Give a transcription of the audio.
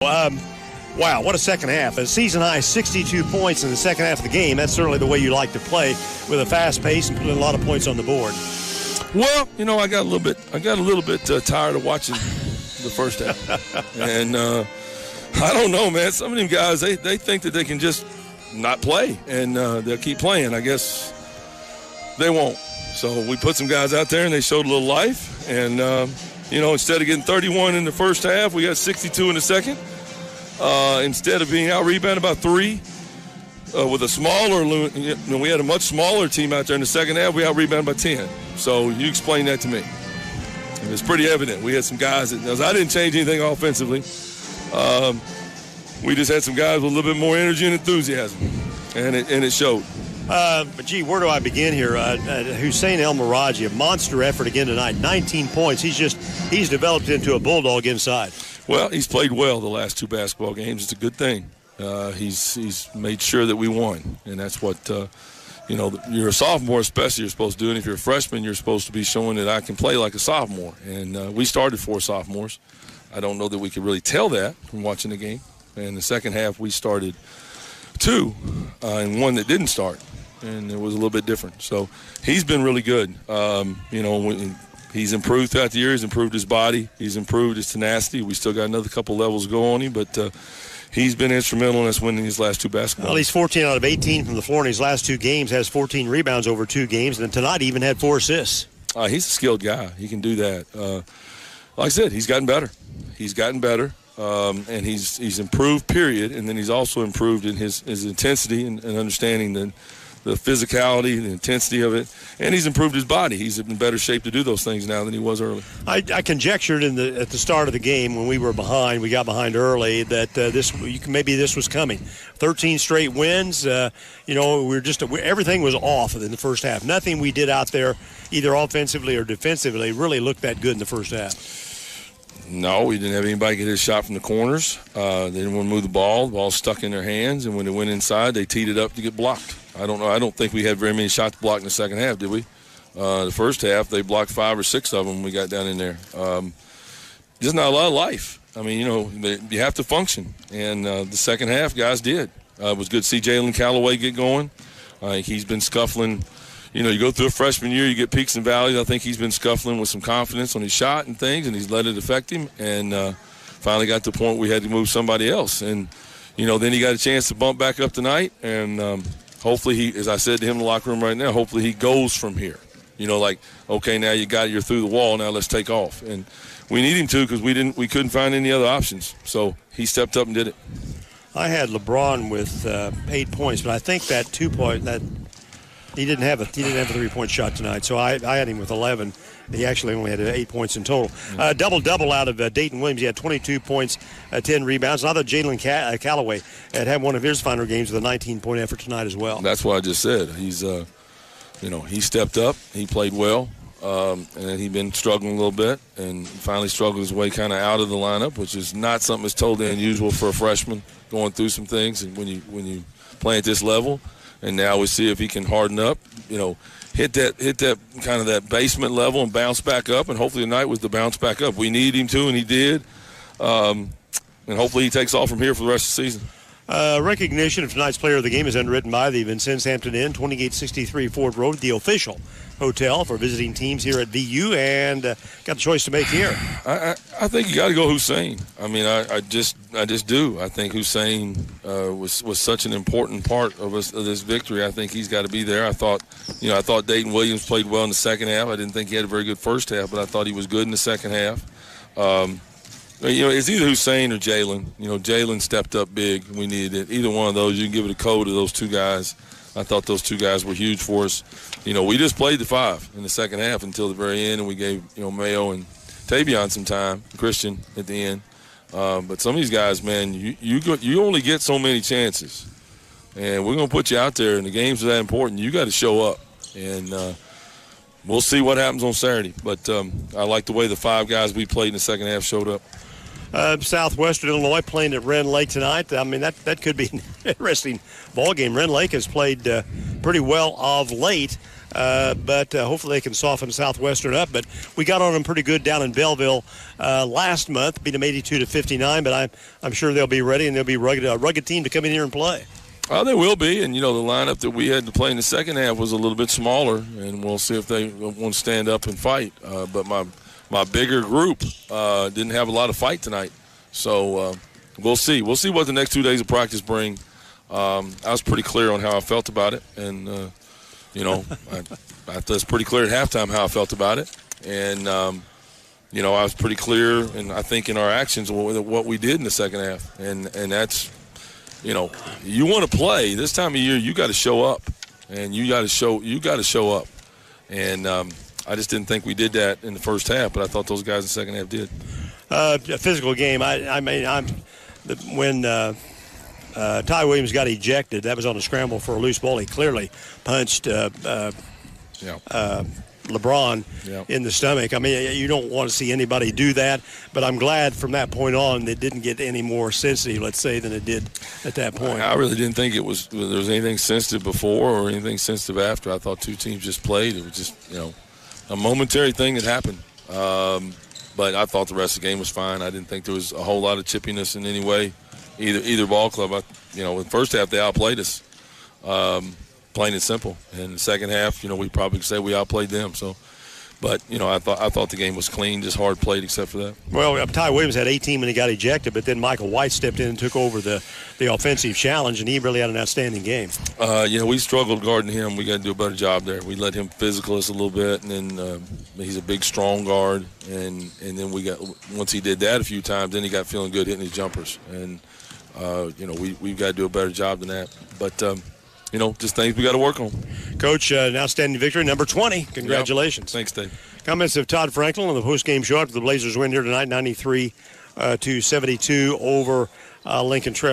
Wow, what a second half. A season-high 62 points in the second half of the game. That's certainly the way you like to play, with a fast pace and putting a lot of points on the board. Well, I got a little bit tired of watching the first half. And I don't know, man. Some of them guys, they think that they can just not play, and they'll keep playing. I guess they won't. So we put some guys out there, and they showed a little life. And, instead of getting 31 in the first half, we got 62 in the second. Instead of being out-rebounded by 3 with a smaller – we had a much smaller team out there in the second half. We out-rebounded by 10. So you explain that to me. And it's pretty evident. We had some guys that – I didn't change anything offensively. We just had some guys with a little bit more energy and enthusiasm, and it showed. But, gee, where do I begin here? Hussein El Miraji, a monster effort again tonight. 19 points. He's developed into a bulldog inside. Well, he's played well the last 2 basketball games. It's a good thing. He's made sure that we won, and that's what you're a sophomore, especially, you're supposed to do. And if you're a freshman, you're supposed to be showing that I can play like a sophomore. And we started 4 sophomores. I don't know that we could really tell that from watching the game. And the second half, we started 2 and 1 that didn't start, and it was a little bit different. So he's been really good. He's improved throughout the year. He's improved his body. He's improved his tenacity. We still got another couple levels to go on him, but he's been instrumental in us winning these last 2 basketball. Well, he's 14 out of 18 from the floor in his last 2 games, has 14 rebounds over 2 games, and tonight even had 4 assists. He's a skilled guy. He can do that. Like I said, he's gotten better. And he's improved, period, and then he's also improved in his intensity and understanding the physicality, the intensity of it, and he's improved his body. He's in better shape to do those things now than he was early. I conjectured at the start of the game when we got behind early, that maybe this was coming. 13 straight wins. Everything was off in the first half. Nothing we did out there, either offensively or defensively, really looked that good in the first half. No, we didn't have anybody get his shot from the corners. They didn't want to move the ball. The ball stuck in their hands, and when it went inside, they teed it up to get blocked. I don't know. I don't think we had very many shots blocked in the second half, did we? The first half, they blocked 5 or 6 of them when we got down in there. Just not a lot of life. I mean, you have to function. And the second half, guys did. It was good to see Jalen Callaway get going. He's been scuffling. You go through a freshman year, you get peaks and valleys. I think he's been scuffling with some confidence on his shot and things, and he's let it affect him. And finally got to the point we had to move somebody else. And, then he got a chance to bump back up tonight. And hopefully he, as I said to him in the locker room right now, hopefully he goes from here. Okay, now you're through the wall, now let's take off. And we need him to, because we couldn't find any other options. So he stepped up and did it. I had LeBron with 8 points, but I think that 2-point he didn't have a 3-point shot tonight, so I had him with 11. He actually only had 8 points in total. Double-double out of Dayton Williams. He had 22 points, 10 rebounds. And I thought Jalen Callaway had one of his final games with a 19-point effort tonight as well. That's what I just said. He's, he stepped up. He played well, and then he'd been struggling a little bit, and finally struggled his way kind of out of the lineup, which is not something that's totally unusual for a freshman going through some things. And when you play at this level. And now we see if he can harden up, hit that kind of that basement level and bounce back up. And hopefully tonight was the bounce back up. We need him to, and he did. And hopefully he takes off from here for the rest of the season. Recognition of tonight's player of the game is underwritten by the Vincennes Hampton Inn, 2863 Ford Road, the official hotel for visiting teams here at VU, and got a choice to make here. I think you got to go Hussein. I mean, I just do. I think Hussein was such an important part of this victory. I think he's got to be there. I thought Dayton Williams played well in the second half. I didn't think he had a very good first half, but I thought he was good in the second half. It's either Hussein or Jalen. Jalen stepped up big. We needed it. Either one of those, you can give it a code to those 2 guys. I thought those 2 guys were huge for us. We just played the 5 in the second half until the very end, and we gave, Mayo and Tavion some time, Christian at the end. But some of these guys, man, you only get so many chances. And we're going to put you out there, and the games are that important. You got to show up. And we'll see what happens on Saturday. But I like the way the 5 guys we played in the second half showed up. Southwestern Illinois playing at Rend Lake tonight. I mean, that could be an interesting ball game. Rend Lake has played pretty well of late, but hopefully they can soften Southwestern up. But we got on them pretty good down in Belleville last month, beat them 82-59. But I'm sure they'll be ready, and they'll be a rugged team to come in here and play. They will be, and the lineup that we had to play in the second half was a little bit smaller, and we'll see if they want to stand up and fight. But my bigger group didn't have a lot of fight tonight, so we'll see. We'll see what the next 2 days of practice bring. I was pretty clear on how I felt about it, and I thought it was pretty clear at halftime how I felt about it, and I was pretty clear, and I think in our actions what we did in the second half, and that's. You want to play this time of year. You got to show up, and you got to show up. And I just didn't think we did that in the first half, but I thought those guys in the second half did. A physical game. When Ty Williams got ejected, that was on a scramble for a loose ball. He clearly punched LeBron in the stomach. I mean, you don't want to see anybody do that, but I'm glad from that point on it didn't get any more sensitive, let's say, than it did at that point. I really didn't think there was anything sensitive before or anything sensitive after. I thought two teams just played. It was just, a momentary thing that happened. But I thought the rest of the game was fine. I didn't think there was a whole lot of chippiness in any way, either ball club. In the first half they outplayed us. Plain and simple. In the second half, we probably could say we outplayed them. So, but I thought the game was clean, just hard played, except for that. Well, Ty Williams had 18 when he got ejected, but then Michael White stepped in and took over the offensive challenge, and he really had an outstanding game. We struggled guarding him. We got to do a better job there. We let him physical us a little bit, and then he's a big, strong guard, and then once he did that a few times, then he got feeling good hitting his jumpers, and we've got to do a better job than that, but. Just things we got to work on. Coach, an outstanding victory, number 20. Congratulations. Yep. Thanks, Dave. Comments of Todd Franklin on the postgame show after the Blazers win here tonight, 93-72 over Lincoln Trail.